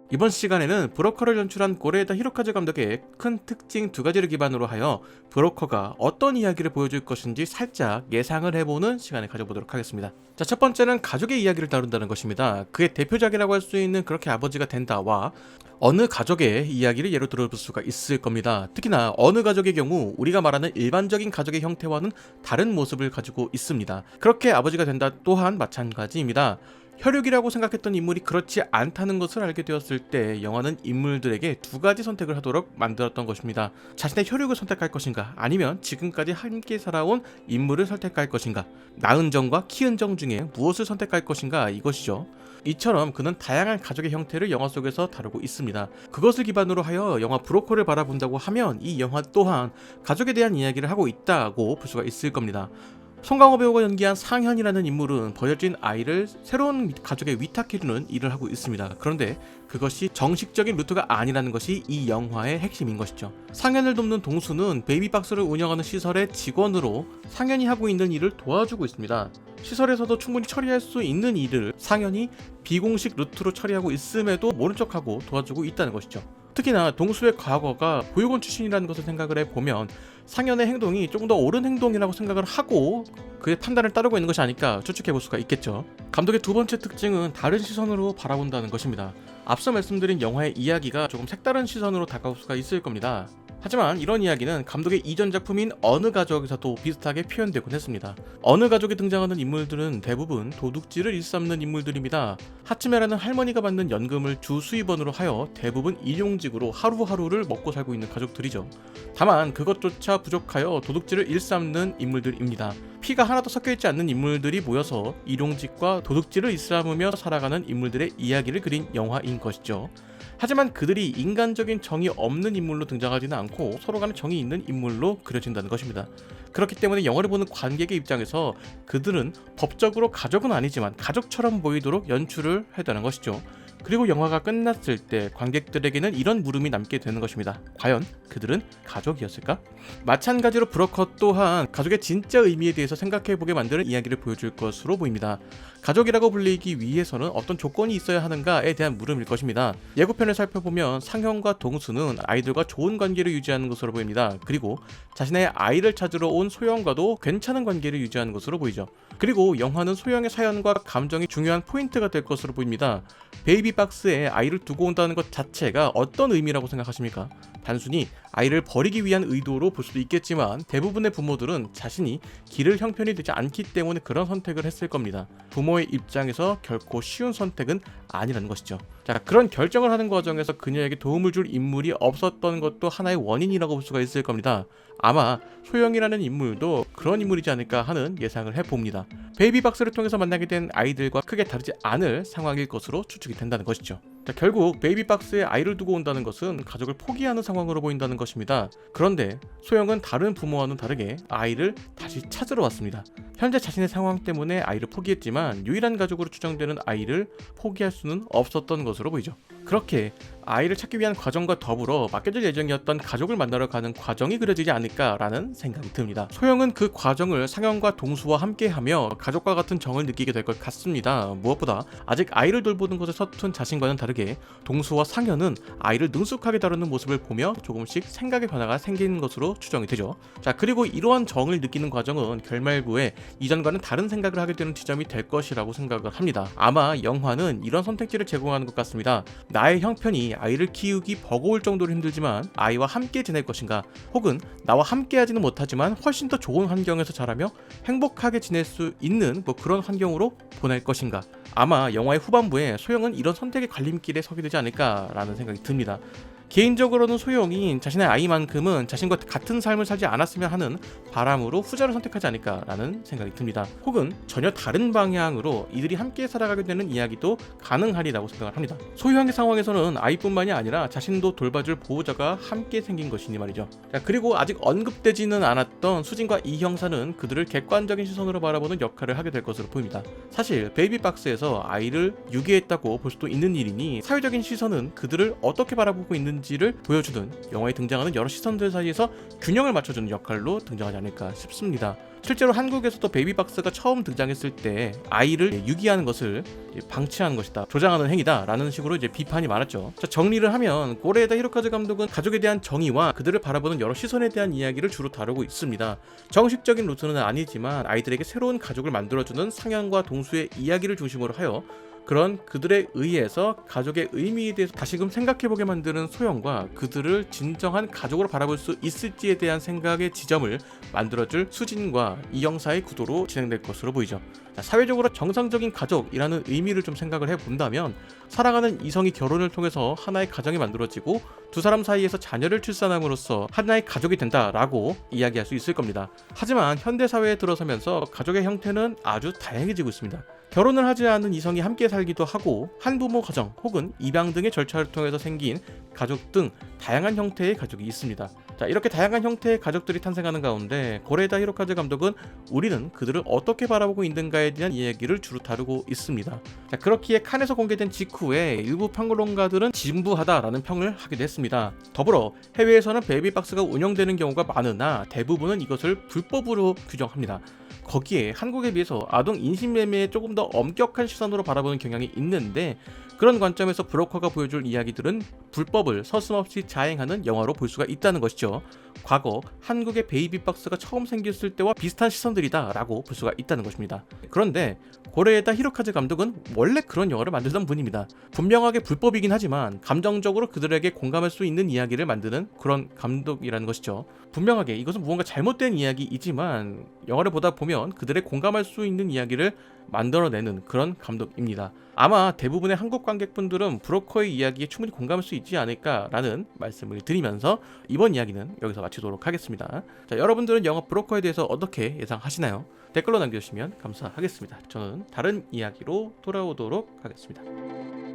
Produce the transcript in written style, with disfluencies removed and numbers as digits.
이번 시간에는 브로커를 연출한 고레에다 히로카즈 감독의 큰 특징 두 가지를 기반으로 하여 브로커가 어떤 이야기를 보여줄 것인지 살짝 예상을 해보는 시간을 가져보도록 하겠습니다. 자, 첫 번째는 가족의 이야기를 다룬다는 것입니다. 그의 대표작이라고 할 수 있는 그렇게 아버지가 된다와 어느 가족의 이야기를 예로 들어볼 수가 있을 겁니다. 특히나 어느 가족의 경우 우리가 말하는 일반적인 가족의 형태와는 다른 모습을 가지고 있습니다. 그렇게 아버지가 된다 또한 마찬가지입니다. 혈육이라고 생각했던 인물이 그렇지 않다는 것을 알게 되었을 때 영화는 인물들에게 두 가지 선택을 하도록 만들었던 것입니다. 자신의 혈육을 선택할 것인가, 아니면 지금까지 함께 살아온 인물을 선택할 것인가, 낳은 정과 키운 정 중에 무엇을 선택할 것인가, 이것이죠. 이처럼 그는 다양한 가족의 형태를 영화 속에서 다루고 있습니다. 그것을 기반으로 하여 영화 브로커를 바라본다고 하면 이 영화 또한 가족에 대한 이야기를 하고 있다고 볼 수가 있을 겁니다. 송강호 배우가 연기한 상현이라는 인물은 버려진 아이를 새로운 가족에 위탁해주는 일을 하고 있습니다. 그런데 그것이 정식적인 루트가 아니라는 것이 이 영화의 핵심인 것이죠. 상현을 돕는 동수는 베이비박스를 운영하는 시설의 직원으로 상현이 하고 있는 일을 도와주고 있습니다. 시설에서도 충분히 처리할 수 있는 일을 상현이 비공식 루트로 처리하고 있음에도 모른 척하고 도와주고 있다는 것이죠. 특히나 동수의 과거가 보육원 출신이라는 것을 생각을 해보면 상현의 행동이 조금 더 옳은 행동이라고 생각을 하고 그의 판단을 따르고 있는 것이 아닐까 추측해볼 수가 있겠죠. 감독의 두 번째 특징은 다른 시선으로 바라본다는 것입니다. 앞서 말씀드린 영화의 이야기가 조금 색다른 시선으로 다가올 수가 있을 겁니다. 하지만 이런 이야기는 감독의 이전 작품인 어느 가족에서도 비슷하게 표현되곤 했습니다. 어느 가족에 등장하는 인물들은 대부분 도둑질을 일삼는 인물들입니다. 하츠메라는 할머니가 받는 연금을 주 수입원으로 하여 대부분 일용직으로 하루하루를 먹고 살고 있는 가족들이죠. 다만 그것조차 부족하여 도둑질을 일삼는 인물들입니다. 피가 하나도 섞여있지 않는 인물들이 모여서 일용직과 도둑질을 일삼으며 살아가는 인물들의 이야기를 그린 영화인 것이죠. 하지만 그들이 인간적인 정이 없는 인물로 등장하지는 않고 서로 간에 정이 있는 인물로 그려진다는 것입니다. 그렇기 때문에 영화를 보는 관객의 입장에서 그들은 법적으로 가족은 아니지만 가족처럼 보이도록 연출을 했다는 것이죠. 그리고 영화가 끝났을 때 관객들에게는 이런 물음이 남게 되는 것입니다. 과연 그들은 가족이었을까? 마찬가지로 브로커 또한 가족의 진짜 의미에 대해서 생각해보게 만드는 이야기를 보여줄 것으로 보입니다. 가족이라고 불리기 위해서는 어떤 조건이 있어야 하는가에 대한 물음일 것입니다. 예고편을 살펴보면 상현과 동수는 아이들과 좋은 관계를 유지하는 것으로 보입니다. 그리고 자신의 아이를 찾으러 온 소영과도 괜찮은 관계를 유지하는 것으로 보이죠. 그리고 영화는 소영의 사연과 감정이 중요한 포인트가 될 것으로 보입니다. 베이비박스에 아이를 두고 온다는 것 자체가 어떤 의미라고 생각하십니까? 단순히 아이를 버리기 위한 의도로 볼 수도 있겠지만 대부분의 부모들은 자신이 기를 형편이 되지 않기 때문에 그런 선택을 했을 겁니다. 부모의 입장에서 결코 쉬운 선택은 아니라는 것이죠. 자, 그런 결정을 하는 과정에서 그녀에게 도움을 줄 인물이 없었던 것도 하나의 원인이라고 볼 수가 있을 겁니다. 아마 소영이라는 인물도 그런 인물이지 않을까 하는 예상을 해봅니다. 베이비박스를 통해서 만나게 된 아이들과 크게 다르지 않을 상황일 것으로 추측이 된다는 것이죠. 자, 결국 베이비박스에 아이를 두고 온다는 것은 가족을 포기하는 상황으로 보인다는 것입니다. 그런데 소영은 다른 부모와는 다르게 아이를 다시 찾으러 왔습니다. 현재 자신의 상황 때문에 아이를 포기했지만 유일한 가족으로 추정되는 아이를 포기할 수는 없었던 것으로 보이죠. 그렇게 아이를 찾기 위한 과정과 더불어 맡겨질 예정이었던 가족을 만나러 가는 과정이 그려지지 않을까라는 생각이 듭니다. 소영은 그 과정을 상현과 동수와 함께하며 가족과 같은 정을 느끼게 될 것 같습니다. 무엇보다 아직 아이를 돌보는 것에 서툰 자신과는 다르게 동수와 상현은 아이를 능숙하게 다루는 모습을 보며 조금씩 생각의 변화가 생기는 것으로 추정이 되죠. 자, 그리고 이러한 정을 느끼는 과정은 결말부에 이전과는 다른 생각을 하게 되는 지점이 될 것이라고 생각을 합니다. 아마 영화는 이런 선택지를 제공하는 것 같습니다. 나의 형편이 아이를 키우기 버거울 정도로 힘들지만 아이와 함께 지낼 것인가, 혹은 나와 함께 하지는 못하지만 훨씬 더 좋은 환경에서 자라며 행복하게 지낼 수 있는 그런 환경으로 보낼 것인가. 아마 영화의 후반부에 소영은 이런 선택의 갈림길에 서게 되지 않을까라는 생각이 듭니다. 개인적으로는 소영이 자신의 아이만큼은 자신과 같은 삶을 살지 않았으면 하는 바람으로 후자를 선택하지 않을까라는 생각이 듭니다. 혹은 전혀 다른 방향으로 이들이 함께 살아가게 되는 이야기도 가능하리라고 생각을 합니다. 소영의 상황에서는 아이뿐만이 아니라 자신도 돌봐줄 보호자가 함께 생긴 것이니 말이죠. 자, 그리고 아직 언급되지는 않았던 수진과 이 형사는 그들을 객관적인 시선으로 바라보는 역할을 하게 될 것으로 보입니다. 사실 베이비박스에서 아이를 유기했다고 볼 수도 있는 일이니 사회적인 시선은 그들을 어떻게 바라보고 있는지를 보여주는 영화에 등장하는 여러 시선들 사이에서 균형을 맞춰주는 역할로 등장하지 않을까 싶습니다. 실제로 한국에서도 베이비박스가 처음 등장했을 때 아이를 유기하는 것을 방치하는 것이다, 조장하는 행위다 라는 식으로 이제 비판이 많았죠. 자, 정리를 하면 고레에다 히로카즈 감독은 가족에 대한 정의와 그들을 바라보는 여러 시선에 대한 이야기를 주로 다루고 있습니다. 정식적인 루트는 아니지만 아이들에게 새로운 가족을 만들어주는 상향과 동수의 이야기를 중심으로 하여 그런 그들에 의해서 가족의 의미에 대해서 다시금 생각해보게 만드는 소영과 그들을 진정한 가족으로 바라볼 수 있을지에 대한 생각의 지점을 만들어줄 수진과 이영사의 구도로 진행될 것으로 보이죠. 자, 사회적으로 정상적인 가족이라는 의미를 좀 생각을 해본다면 사랑하는 이성이 결혼을 통해서 하나의 가정이 만들어지고 두 사람 사이에서 자녀를 출산함으로써 하나의 가족이 된다라고 이야기할 수 있을 겁니다. 하지만 현대사회에 들어서면서 가족의 형태는 아주 다양해지고 있습니다. 결혼을 하지 않은 이성이 함께 살기도 하고 한부모 가정 혹은 입양 등의 절차를 통해서 생긴 가족 등 다양한 형태의 가족이 있습니다. 자, 이렇게 다양한 형태의 가족들이 탄생하는 가운데 고레에다 히로카즈 감독은 우리는 그들을 어떻게 바라보고 있는가에 대한 이야기를 주로 다루고 있습니다. 자, 그렇기에 칸에서 공개된 직후에 일부 평론가들은 진부하다라는 평을 하기도 했습니다. 더불어 해외에서는 베이비박스가 운영되는 경우가 많으나 대부분은 이것을 불법으로 규정합니다. 거기에 한국에 비해서 아동 인신매매에 조금 더 엄격한 시선으로 바라보는 경향이 있는데 그런 관점에서 브로커가 보여줄 이야기들은 불법을 서슴없이 자행하는 영화로 볼 수가 있다는 것이죠. 과거 한국의 베이비박스가 처음 생겼을 때와 비슷한 시선들이다 라고 볼 수가 있다는 것입니다. 그런데 고레에다 히로카즈 감독은 원래 그런 영화를 만들던 분입니다. 분명하게 불법이긴 하지만 감정적으로 그들에게 공감할 수 있는 이야기를 만드는 그런 감독이라는 것이죠. 분명하게 이것은 무언가 잘못된 이야기이지만 영화를 보다 보면 그들의 공감할 수 있는 이야기를 만들어내는 그런 감독입니다. 아마 대부분의 한국 관객분들은 브로커의 이야기에 충분히 공감할 수 있지 않을까라는 말씀을 드리면서 이번 이야기는 여기서 마치도록 하겠습니다. 자, 여러분들은 영화 브로커에 대해서 어떻게 예상하시나요? 댓글로 남겨주시면 감사하겠습니다. 저는 다른 이야기로 돌아오도록 하겠습니다.